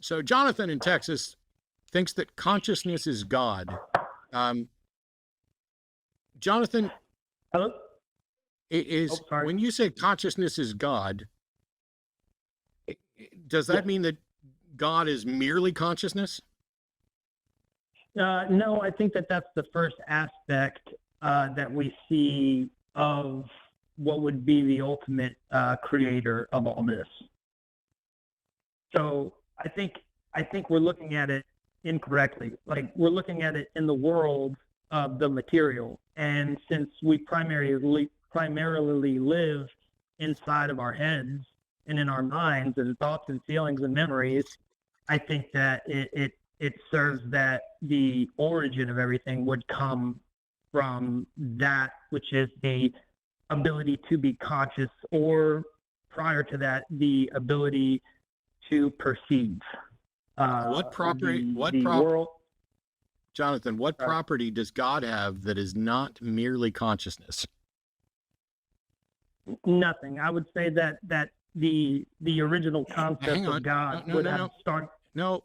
So Jonathan in Texas thinks that consciousness is God. Um, Jonathan, Hello? is Sorry. when you say consciousness is God, does that mean that God is merely consciousness? No, I think that that's the first aspect that we see of what would be the ultimate creator of all this. So I think we're looking at it incorrectly. Like, we're looking at it in the world of the material, and since we primarily live inside of our heads and in our minds and thoughts and feelings and memories, I think that it serves that the origin of everything would come from that which is the ability to be conscious, or prior to that, the ability to perceive. What property? World. Jonathan, what property does God have that is not merely consciousness? Nothing. I would say that the original concept of God would have started. No.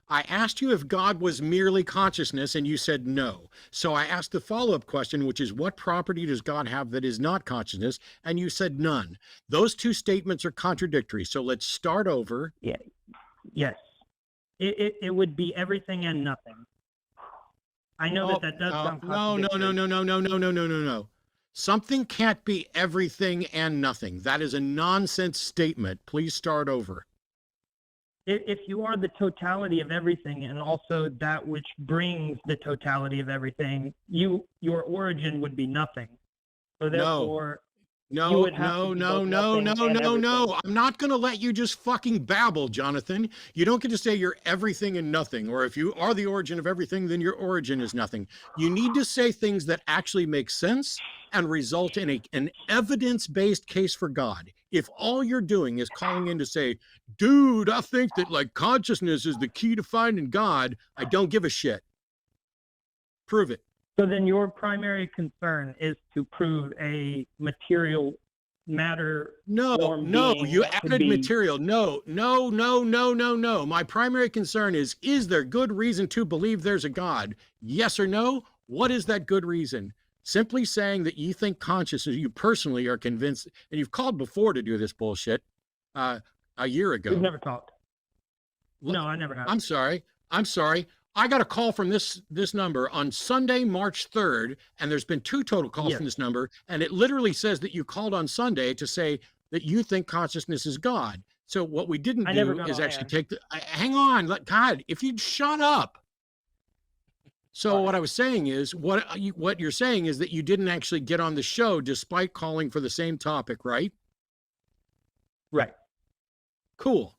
I asked you if God was merely consciousness, and you said no. So I asked the follow-up question, which is, what property does God have that is not consciousness? And you said none. Those two statements are contradictory. So let's start over. Yeah. Yes. It would be everything and nothing. I know that does sound contradictory. No. Something can't be everything and nothing. That is a nonsense statement. Please start over. If you are the totality of everything, and also that which brings the totality of everything, your origin would be nothing. So therefore, No. I'm not going to let you just fucking babble, Jonathan. You don't get to say you're everything and nothing, or if you are the origin of everything, then your origin is nothing. You need to say things that actually make sense and result in an evidence-based case for God. If all you're doing is calling in to say, dude, I think that like consciousness is the key to finding God, I don't give a shit. Prove it. So then your primary concern is to prove a material matter. No, you added material. No. My primary concern is there good reason to believe there's a God? Yes or no? What is that good reason? Simply saying that you think consciousness, you personally are convinced, and you've called before to do this bullshit a year ago. We've never talked. No, I never have. I'm sorry. I got a call from this number on Sunday, March 3rd, and there's been 2 total calls from this number, and it literally says that you called on Sunday to say that you think consciousness is God. So what we didn't do is actually take the... Hang on, God, if you'd shut up. So what I was saying is, what you're saying is that you didn't actually get on the show despite calling for the same topic, right? Right. Cool.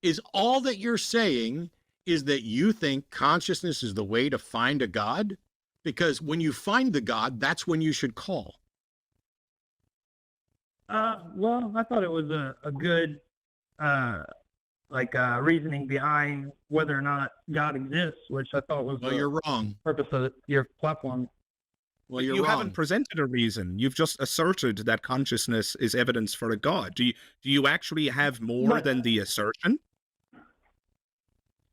Is all that you're saying is that you think consciousness is the way to find a God? Because when you find the God, that's when you should call. Well, I thought it was a good reasoning behind whether or not God exists, which I thought was you're wrong. Purpose of your platform. Well, you haven't presented a reason. You've just asserted that consciousness is evidence for a God. Do you actually have more than the assertion?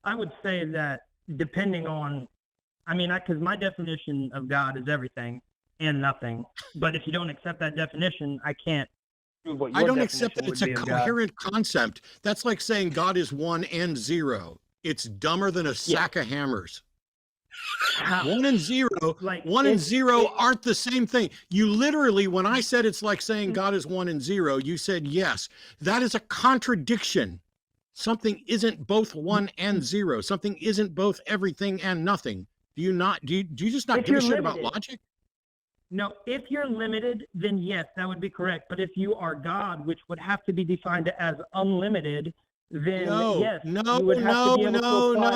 I would say that depending on, because my definition of God is everything and nothing. But if you don't accept that definition, I can't prove what your I don't accept that it's a coherent God. concept. That's like saying God is 1 and 0. It's dumber than a sack of hammers. 1 and 0, and 0 aren't the same thing. You literally, when I said it's like saying God is 1 and 0, you said yes. That is a contradiction. Something isn't both 1 and 0. Something isn't both everything and nothing. Do you just not give a shit about logic? No, if you're limited, then yes, that would be correct. But if you are God, which would have to be defined as unlimited, then yes, you would have to be able to apply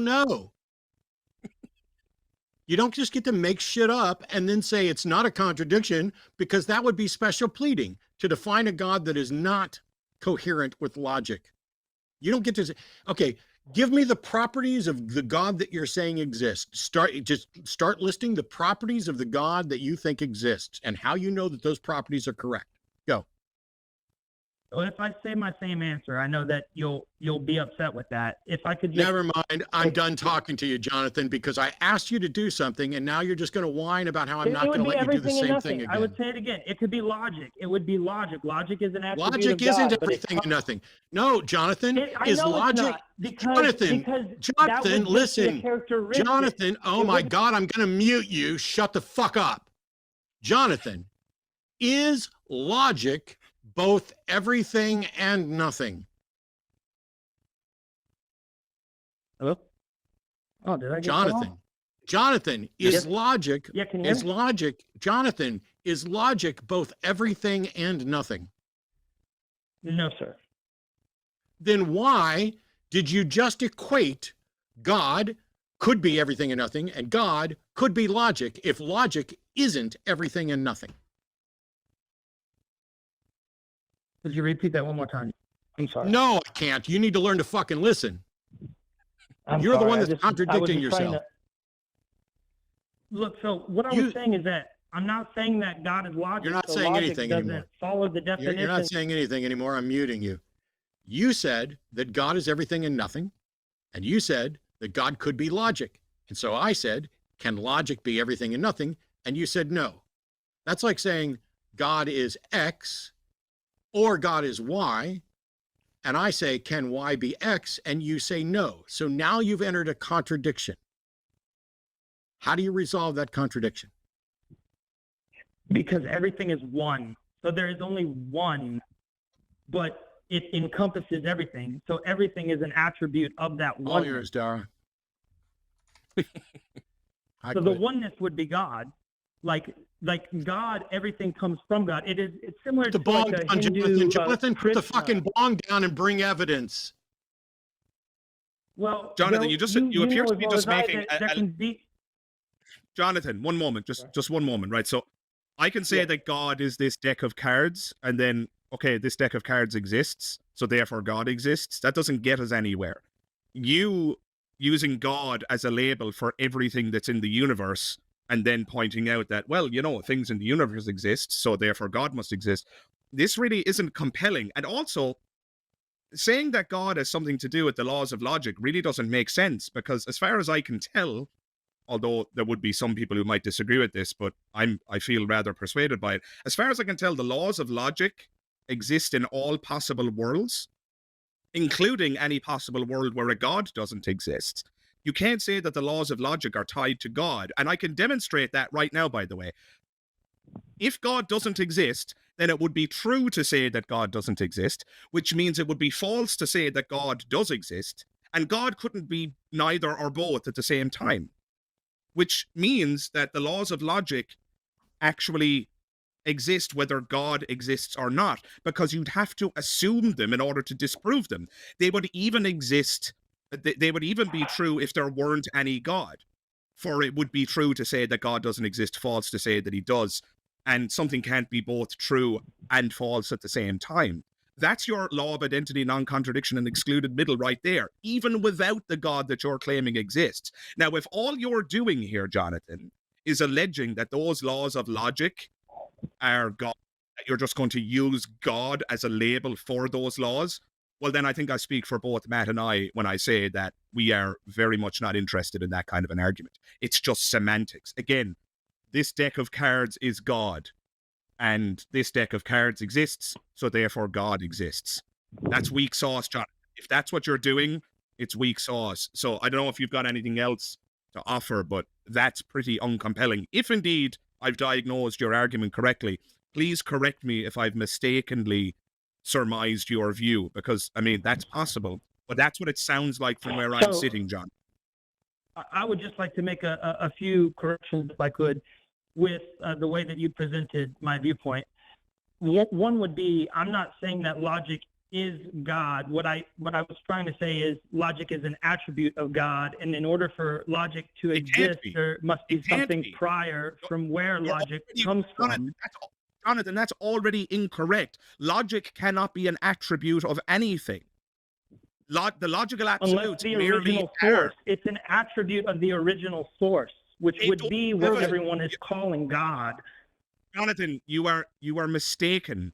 no. You don't just get to make shit up and then say it's not a contradiction, because that would be special pleading to define a God that is not coherent with logic. You don't get to say, okay, Give me the properties of the God that you're saying exists. Start listing the properties of the God that you think exists and how you know that those properties are correct. Go. Well, if I say my same answer, I know that you'll be upset with that. If I could just Never mind. I'm done talking to you, Jonathan, because I asked you to do something and now you're just going to whine about how I'm not going to let you do the same thing again. I would say it again. It could be logic. It would be logic. Logic is an attribute Logic of God, isn't but everything and nothing. No, Jonathan, I is know it's logic. not, because Jonathan, that would just be a listen. characteristic. Jonathan, oh It my would- God, I'm going to mute you. Shut the fuck up. Jonathan, is logic both everything and nothing? Hello? Oh, did I get cut off? Jonathan, is Yes. logic, Yeah, can you hear me? Jonathan, is logic both everything and nothing? No, sir. Then why did you just equate God could be everything and nothing and God could be logic if logic isn't everything and nothing? Could you repeat that one more time? I'm sorry. No, I can't. You need to learn to fucking listen. I'm You're the sorry. one I that's just- I was contradicting just trying yourself. Look, so what I You- was saying is that I'm not saying that God is logic. You're not so saying logic anything doesn't anymore. follow the definition. You're not saying anything anymore. I'm muting you. You said that God is everything and nothing, and you said that God could be logic. And so I said, can logic be everything and nothing? And you said no. That's like saying God is X or God is Y. And I say, can Y be X? And you say no. So now you've entered a contradiction. How do you resolve that contradiction? Because everything is one. So there is only one, but it encompasses everything. So everything is an attribute of that All one. yours, Dara. I So the quit. oneness would be God. Like God, everything comes from God. It's similar Put the to bong like a down, Hindu, Jonathan. Jonathan, put the Krishna. fucking bong down and bring evidence. Well, Jonathan, Bill, you appear know to as be well just as I making that there can be. Jonathan, one moment, Sure. just one moment, right? So I can say Yeah. that God is this deck of cards, and then okay, this deck of cards exists, so therefore God exists. That doesn't get us anywhere. You using God as a label for everything that's in the universe, and then pointing out that, well, you know, things in the universe exist, so therefore God must exist. This really isn't compelling, and also saying that God has something to do with the laws of logic really doesn't make sense, because as far as I can tell, although there would be some people who might disagree with this, but I feel rather persuaded by it. As far as I can tell, the laws of logic exist in all possible worlds, including any possible world where a God doesn't exist. You can't say that the laws of logic are tied to God, and I can demonstrate that right now, by the way. If God doesn't exist, then it would be true to say that God doesn't exist, which means it would be false to say that God does exist, and God couldn't be neither or both at the same time, which means that the laws of logic actually exist whether God exists or not, because you'd have to assume them in order to disprove them. They would even exist, they would even be true if there weren't any God. For it would be true to say that God doesn't exist, false to say that he does, and something can't be both true and false at the same time. That's your law of identity, non-contradiction, and excluded middle right there, even without the God that you're claiming exists. Now, if all you're doing here, Jonathan, is alleging that those laws of logic are God, that you're just going to use God as a label for those laws, well, then I think I speak for both Matt and I when I say that we are very much not interested in that kind of an argument. It's just semantics. Again, this deck of cards is God, and this deck of cards exists, so therefore God exists. That's weak sauce, John. If that's what you're doing, it's weak sauce. So I don't know if you've got anything else to offer, but that's pretty uncompelling. If indeed I've diagnosed your argument correctly, please correct me if I've mistakenly surmised your view, because, I mean, that's possible, but that's what it sounds like from where I'm So- sitting, John. I would just like to make a few corrections, if I could, with the way that you presented my viewpoint. One would be, I'm not saying that logic is God. What I was trying to say is logic is an attribute of God, and in order for logic to It can't exist, be. there must be It can't something be. prior from where You're logic already- comes from. Jonathan, that's already incorrect. Logic cannot be an attribute of anything. The logical unless absolutes the merely original are. source. It's an attribute of the original source, which It would don't be have what a- everyone is calling God. Jonathan, you are mistaken.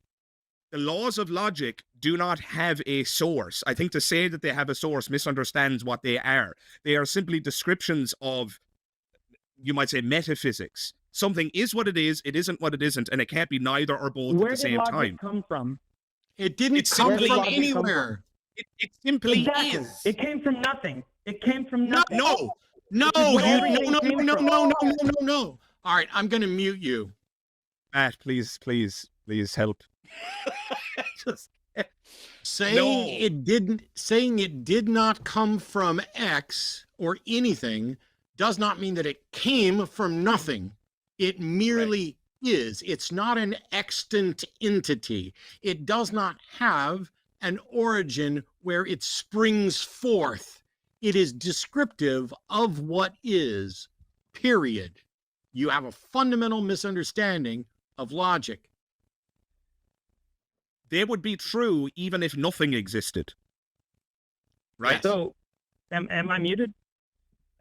The laws of logic do not have a source. I think to say that they have a source misunderstands what they are. They are simply descriptions of, you might say, metaphysics. Something is what it isn't what it isn't, and it can't be neither or both Where at the did same logic time. come from? It didn't It's come simply- from Where did logic come from? anywhere. It simply Exactly. is. It came from nothing. It came from No, nothing. no, no, Which is where you, everything no, came no, from. no, no, no, no, no. All right, I'm going to mute you. Matt, please help. Just Saying No. saying it did not come from X or anything does not mean that it came from nothing. It merely is. It's not an extant entity. It does not have an origin where it springs forth. It is descriptive of what is, period. You have a fundamental misunderstanding of logic. they would be true even if nothing existed. Right? Yes. So, am I muted?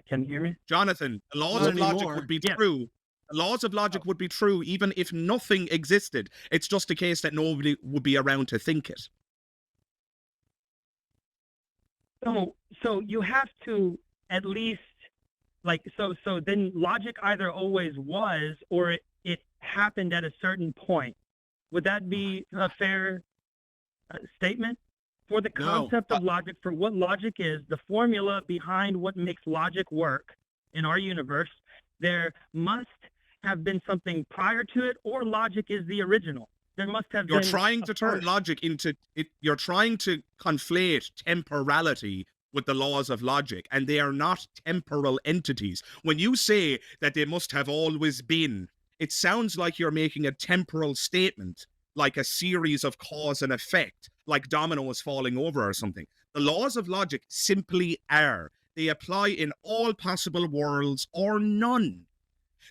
Can you hear me? Jonathan, the laws Not of logic anymore. would be Yeah. true. The laws of logic would be true even if nothing existed. It's just a case that nobody would be around to think it. So you have to at least so then logic either always was or it happened at a certain point. Would that be a fair statement? For the No. concept of logic, for what logic is, the formula behind what makes logic work in our universe, there must have been something prior to it, or logic is the original. There must have You're been trying a to turn first. logic into it. You're trying to conflate temporality with the laws of logic, and they are not temporal entities. When you say that they must have always been, it sounds like you're making a temporal statement, like a series of cause and effect, like dominoes falling over or something. The laws of logic simply are. They apply in all possible worlds or none.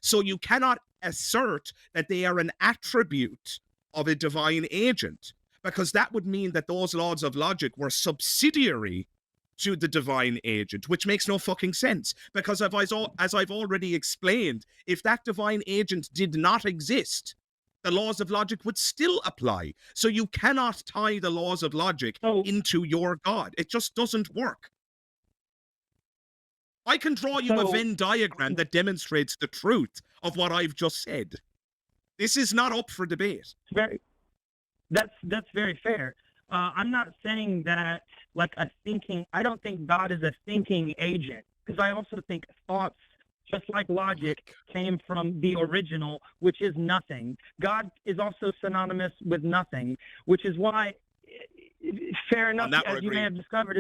So you cannot assert that they are an attribute of a divine agent, because that would mean that those laws of logic were subsidiary to the divine agent, which makes no fucking sense. Because as I've already explained, if that divine agent did not exist, the laws of logic would still apply. So you cannot tie the laws of logic So- into your God. It just doesn't work. I can draw you a So- Venn diagram that demonstrates the truth of what I've just said. This is not up for debate. That's very fair. I'm not saying that like a thinking. I don't think God is a thinking agent, because I also think thoughts, just like logic, came from the original, which is nothing. God is also synonymous with nothing, which is why, fair enough, that we're as you may agreed. have discovered,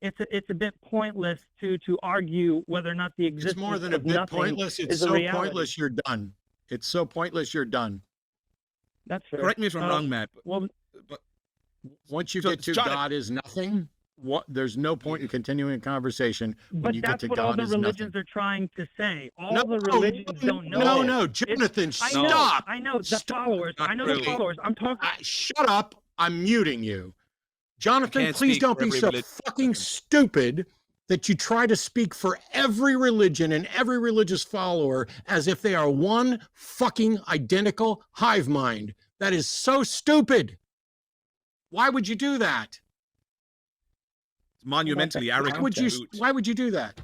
it's a bit pointless to argue whether or not the existence It's more than a of bit nothing pointless. It's is a so reality. pointless you're done. It's so pointless you're done. That's fair. Correct me if I'm wrong, Matt. Well, But Once you So, get to Jonathan- God is nothing, there's no point in continuing a conversation when but you get that's to what all God the is religions nothing. are trying to say. All No, the religions don't know. No, it. no, Jonathan, I know. stop. I know the Stop. followers. Not I know the really. followers. I'm talking. Shut up. I'm muting you. Jonathan, can't please speak don't for be every so religion. fucking stupid that you try to speak for every religion and every religious follower as if they are one fucking identical hive mind. That is so stupid. Why would you do that? It's monumentally arrogant. Dude. Why would you do that?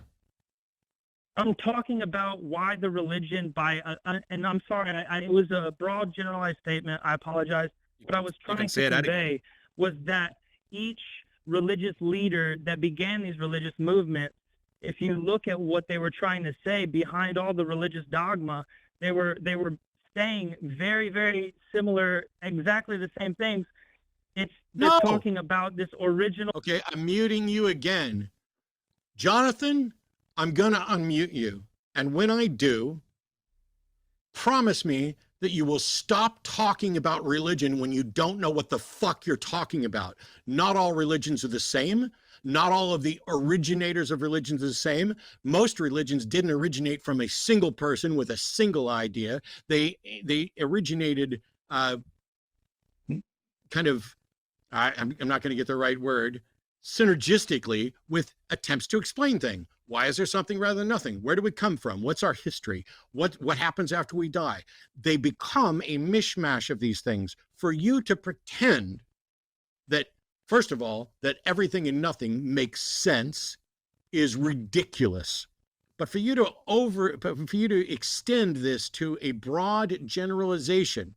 I'm talking about why the religion and I'm sorry, it was a broad generalized statement. I apologize. What I was You can trying say to that again. convey was that each religious leader that began these religious movements, if you look at what they were trying to say behind all the religious dogma, they were saying very, very similar, exactly the same things. They're No. talking about this original. Okay, I'm muting you again. Jonathan, I'm going to unmute you. And when I do, promise me that you will stop talking about religion when you don't know what the fuck you're talking about. Not all religions are the same. Not all of the originators of religions are the same. Most religions didn't originate from a single person with a single idea. They originated kind of, I'm not going to get the right word, synergistically with attempts to explain things. Why is there something rather than nothing? Where do we come from? What's our history? What happens after we die? They become a mishmash of these things for you to pretend that, first of all, that everything and nothing makes sense is ridiculous. But for you to extend this to a broad generalization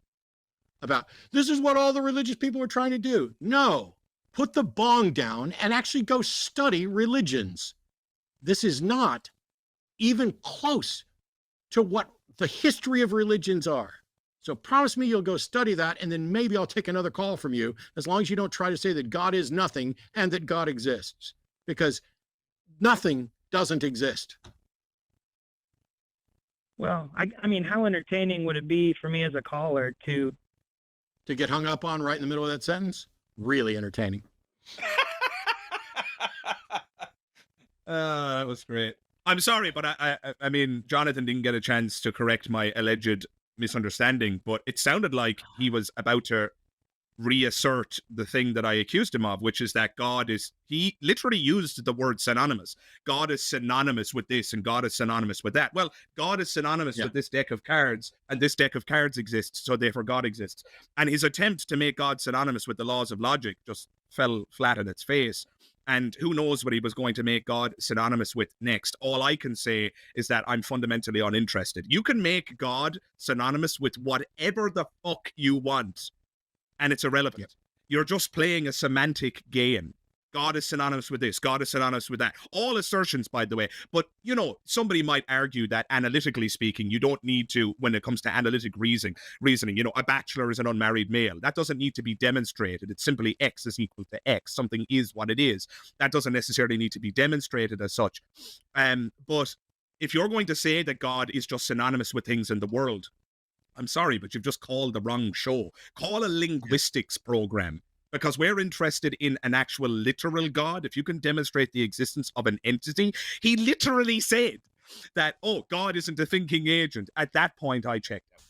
about this is what all the religious people are trying to do. No, put the bong down and actually go study religions. This is not even close to what the history of religions are. So promise me you'll go study that, and then maybe I'll take another call from you, as long as you don't try to say that God is nothing and that God exists, because nothing doesn't exist. Well, I mean, how entertaining would it be for me as a caller to get hung up on right in the middle of that sentence? Really entertaining. That was great. I'm sorry, but I mean, Jonathan didn't get a chance to correct my alleged misunderstanding, but it sounded like he was about to reassert the thing that I accused him of, which is that he literally used the word synonymous. God is synonymous with this and God is synonymous with that. Well, God is synonymous with this deck of cards, and this deck of cards exists, so therefore God exists. And his attempt to make God synonymous with the laws of logic just fell flat on its face. And who knows what he was going to make God synonymous with next. All I can say is that I'm fundamentally uninterested. You can make God synonymous with whatever the fuck you want, and it's irrelevant. Yep. You're just playing a semantic game. God is synonymous with this. God is synonymous with that. All assertions, by the way. But, you know, somebody might argue that analytically speaking, you don't need to, when it comes to analytic reasoning, you know, a bachelor is an unmarried male. That doesn't need to be demonstrated. It's simply X is equal to X. Something is what it is. That doesn't necessarily need to be demonstrated as such. But if you're going to say that God is just synonymous with things in the world, I'm sorry, but you've just called the wrong show. Call a linguistics program. Because we're interested in an actual literal God. If you can demonstrate the existence of an entity, he literally said that, oh, God isn't a thinking agent. At that point, I checked out.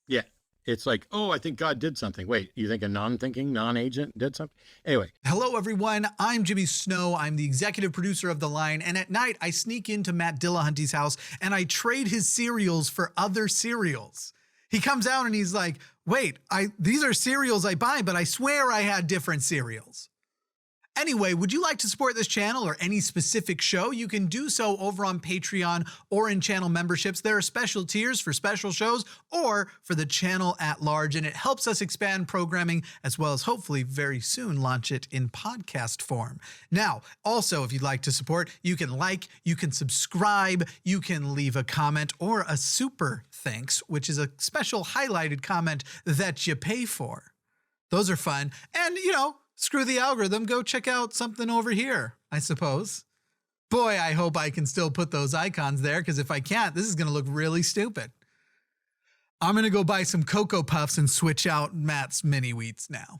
Yeah. It's like, oh, I think God did something. Wait, you think a non-thinking, non-agent did something? Anyway. Hello, everyone. I'm Jimmy Snow. I'm the executive producer of The Line. And at night, I sneak into Matt Dillahunty's house and I trade his cereals for other cereals. He comes out and he's like, wait, these are cereals I buy, but I swear I had different cereals. Anyway, would you like to support this channel or any specific show? You can do so over on Patreon or in channel memberships. There are special tiers for special shows or for the channel at large, and it helps us expand programming as well as hopefully very soon launch it in podcast form. Now, also, if you'd like to support, you can like, you can subscribe, you can leave a comment or a super thanks, which is a special highlighted comment that you pay for. Those are fun. And, you know, screw the algorithm, go check out something over here, I suppose. Boy, I hope I can still put those icons there, because if I can't, this is going to look really stupid. I'm going to go buy some Cocoa Puffs and switch out Matt's mini wheats now.